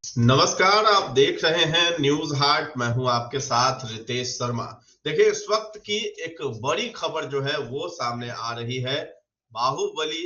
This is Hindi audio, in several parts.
नमस्कार, आप देख रहे हैं न्यूज हार्ट। मैं हूं आपके साथ रितेश शर्मा। देखिए, इस वक्त की एक बड़ी खबर जो है वो सामने आ रही है। बाहुबली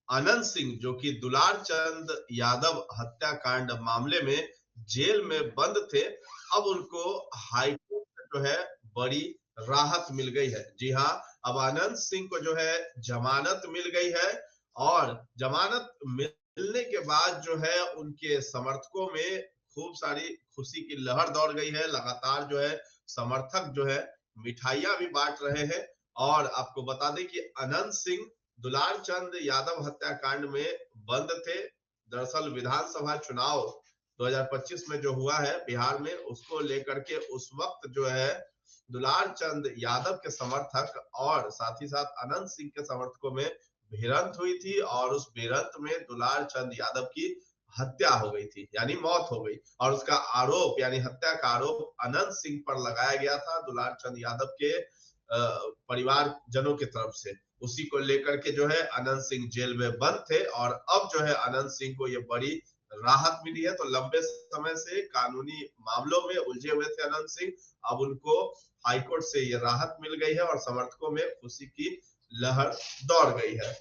अनंत सिंह जो कि दुलार चंद यादव हत्याकांड मामले में जेल में बंद थे, अब उनको हाईकोर्ट से जो है बड़ी राहत मिल गई है। जी हाँ, अब अनंत सिंह को जो है जमानत मिल गई है। और जमानत मिलने के बाद जो है उनके समर्थकों में खूब सारी खुशी की लहर दौड़ गई है। लगातार जो है समर्थक जो है मिठाइयां भी बांट रहे हैं। और आपको बता दें कि अनंत सिंह दुलार चंद यादव हत्याकांड में बंद थे। दरअसल विधानसभा चुनाव 2025 में जो हुआ है बिहार में, उसको लेकर के उस वक्त जो है दुलार चंद यादव के समर्थक और साथ ही साथ अनंत सिंह के समर्थकों में भिड़ंत हुई थी। और उस भिड़ंत में दुलार चंद यादव की हत्या हो गई थी, यानी मौत हो गई। और उसका आरोप यानी हत्या का आरोप अनंत सिंह पर लगाया गया था, दुलार चंद यादव के परिवार जनों की तरफ से। उसी को लेकर के जो है अनंत सिंह जेल में बंद थे। और अब जो है अनंत सिंह को ये बड़ी राहत मिली है। तो लंबे समय से कानूनी मामलों में उलझे हुए थे अनंत सिंह, अब उनको हाईकोर्ट से ये राहत मिल गई है और समर्थकों में खुशी की लहर दौड़ गई है।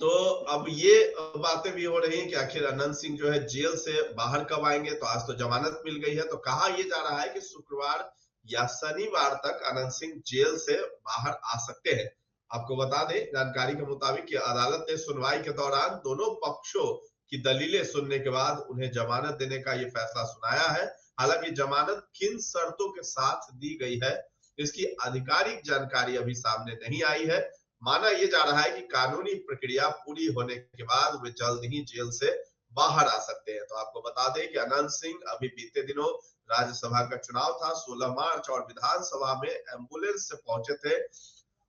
तो अब ये बातें भी हो रही हैं कि आखिर अनंत सिंह जो है जेल से बाहर कब आएंगे। तो आज तो जमानत मिल गई है, तो कहा यह जा रहा है कि शुक्रवार या शनिवार तक अनंत सिंह जेल से बाहर आ सकते हैं। आपको बता दें, जानकारी के मुताबिक कि अदालत ने सुनवाई के दौरान दोनों पक्षों की दलीलें सुनने के बाद उन्हें जमानत देने का ये फैसला सुनाया है। हालांकि जमानत किन शर्तों के साथ दी गई है, इसकी आधिकारिक जानकारी अभी सामने नहीं आई है। माना यह जा रहा है कि कानूनी प्रक्रिया पूरी होने के बाद वे जल्द ही जेल से बाहर आ सकते हैं। तो आपको बता दें कि अनंत सिंह अभी बीते दिनों राज्यसभा का चुनाव था 16 मार्च, और विधानसभा में एम्बुलेंस से पहुंचे थे।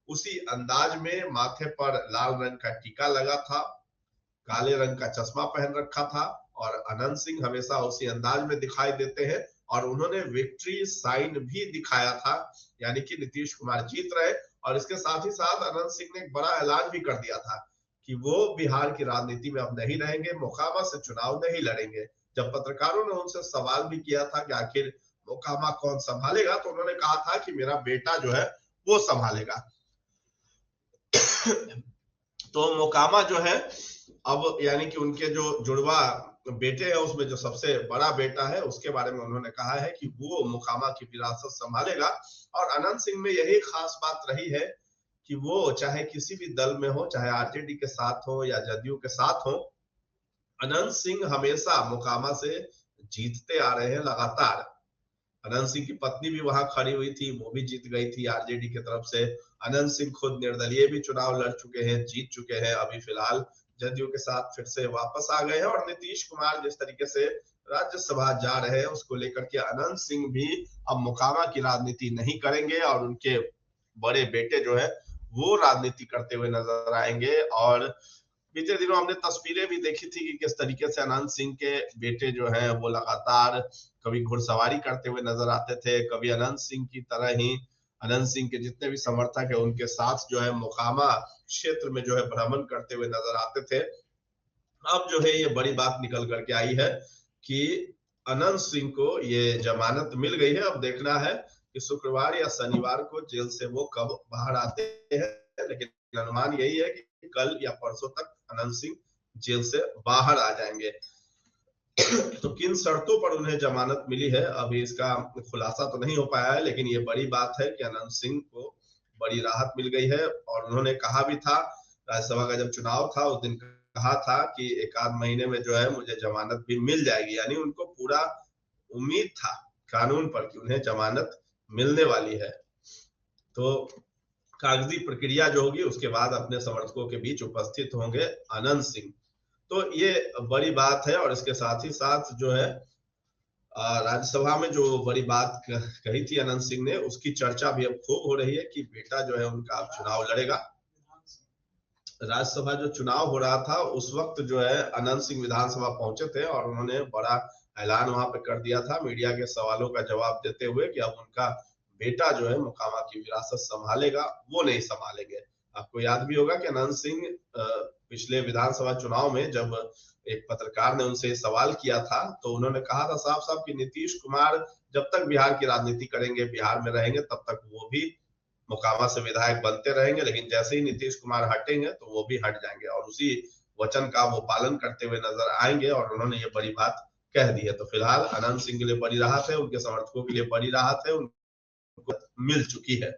उसी अंदाज में माथे पर लाल रंग का टीका लगा था, काले रंग का चश्मा पहन रखा था। और अनंत सिंह हमेशा उसी अंदाज में दिखाई देते हैं। और उन्होंने विक्ट्री साइन भी दिखाया था, यानी कि नीतीश कुमार जीत रहे। और इसके साथ ही साथ अनंत सिंह ने एक बड़ा ऐलान भी कर दिया था कि वो बिहार की राजनीति में अब नहीं रहेंगे, मोकामा से चुनाव नहीं लड़ेंगे। जब पत्रकारों ने उनसे सवाल भी किया था कि आखिर मोकामा कौन संभालेगा, तो उन्होंने कहा था कि मेरा बेटा जो है वो संभालेगा। तो मोकामा जो है अब, यानी कि उनके जो जुड़वा बेटे हैं उसमें जो सबसे बड़ा बेटा है उसके बारे में उन्होंने कहा है कि वो मोकामा की विरासत संभालेगा। और अनंत सिंह में यही खास बात रही है कि वो चाहे किसी भी दल में हो, चाहे आरजेडी के साथ हो या जदयू के साथ हो, अनंत सिंह हमेशा मोकामा से जीतते आ रहे हैं लगातार। अनंत सिंह की पत्नी भी वहां खड़ी हुई थी, वो भी जीत गई थी आरजेडी की तरफ से। अनंत सिंह खुद निर्दलीय भी चुनाव लड़ चुके हैं, जीत चुके हैं। अभी फिलहाल जदयू के साथ फिर से वापस आ गए हैं। और नीतीश कुमार जिस तरीके से राज्यसभा जा रहे हैं उसको लेकर के अनंत सिंह भी अब मोकामा की राजनीति नहीं करेंगे, और उनके बड़े बेटे जो है वो राजनीति करते हुए नजर आएंगे। और बीते दिनों हमने तस्वीरें भी देखी थी कि किस तरीके से अनंत सिंह के बेटे जो है वो लगातार कभी घुड़सवारी करते हुए नजर आते थे, कभी अनंत सिंह की तरह ही अनंत सिंह के जितने भी समर्थक है उनके साथ जो है मोकामा क्षेत्र में जो है भ्रमण करते हुए नजर आते थे। अब जो है ये बड़ी बात निकल करके आई है कि अनंत सिंह को ये जमानत मिल गई है। अब देखना है कि शुक्रवार या शनिवार को जेल से वो कब बाहर आते हैं, लेकिन अनुमान यही है कि कल या परसों तक अनंत सिंह जेल से बाहर आ जाएंगे। तो किन शर्तों पर उन्हें जमानत मिली है अभी इसका खुलासा तो नहीं हो पाया है, लेकिन ये बड़ी बात है कि अनंत सिंह को बड़ी राहत मिल गई है। और उन्होंने कहा भी था, राज्यसभा का जब चुनाव था उस दिन कहा था कि एक आध महीने में जो है मुझे जमानत भी मिल जाएगी। यानी उनको पूरा उम्मीद था कानून पर कि उन्हें जमानत मिलने वाली है। तो कागजी प्रक्रिया जो होगी उसके बाद अपने समर्थकों के बीच उपस्थित होंगे अनंत सिंह। तो ये बड़ी बात है। और इसके साथ ही साथ जो है राज्यसभा में जो बड़ी बात कही थी अनंत सिंह ने, उसकी चर्चा भी अब खूब हो रही है कि बेटा जो है उनका अब चुनाव लड़ेगा। राज्यसभा जो चुनाव हो रहा था उस वक्त जो है अनंत सिंह विधानसभा पहुंचे थे और उन्होंने बड़ा ऐलान वहां पे कर दिया था मीडिया के सवालों का जवाब देते हुए कि अब उनका बेटा जो है मोकामा की विरासत संभालेगा, वो नहीं संभालेंगे। आपको याद भी होगा कि अनंत सिंह पिछले विधानसभा चुनाव में जब एक पत्रकार ने उनसे सवाल किया था, तो उन्होंने कहा था साफ साफ कि नीतीश कुमार जब तक बिहार की राजनीति करेंगे, बिहार में रहेंगे, तब तक वो भी मोकामा से विधायक बनते रहेंगे, लेकिन जैसे ही नीतीश कुमार हटेंगे तो वो भी हट जाएंगे और उसी वचन का वो पालन करते हुए नजर आएंगे और उन्होंने ये बड़ी बात कह दी है। तो फिलहाल अनंत सिंह के लिए बड़ी राहत है, उनके समर्थकों के लिए बड़ी राहत है, उनको मिल चुकी है।